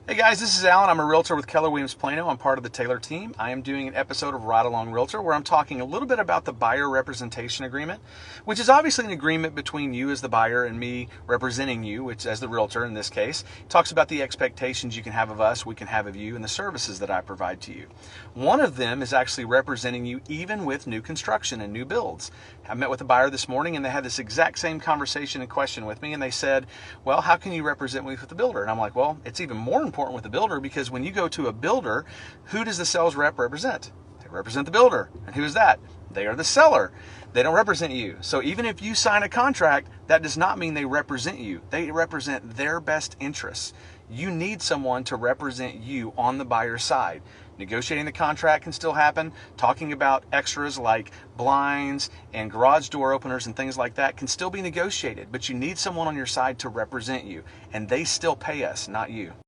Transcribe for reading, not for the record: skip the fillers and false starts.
Hey guys, this is Alan. I'm a realtor with Keller Williams Plano. I'm part of the Taylor team. I am doing an episode of Ride Along Realtor where I'm talking a little bit about the buyer representation agreement, which is obviously an agreement between you as the buyer and me representing you, which as the realtor in this case, talks about the expectations you can have of us, we can have of you, and the services that I provide to you. One of them is actually representing you even with new construction and new builds. I met with a buyer this morning and they had this exact same conversation and question with me, and they said, well, how can you represent me with the builder? And I'm like, well, it's even more important with the builder, because when you go to a builder, who does the sales rep represent? They represent the builder. And who is that? They are the seller. They don't represent you. So even if you sign a contract, that does not mean they represent you. They represent their best interests. You need someone to represent you on the buyer's side. Negotiating the contract can still happen. Talking about extras like blinds and garage door openers and things like that can still be negotiated, but you need someone on your side to represent you, and they still pay us, not you.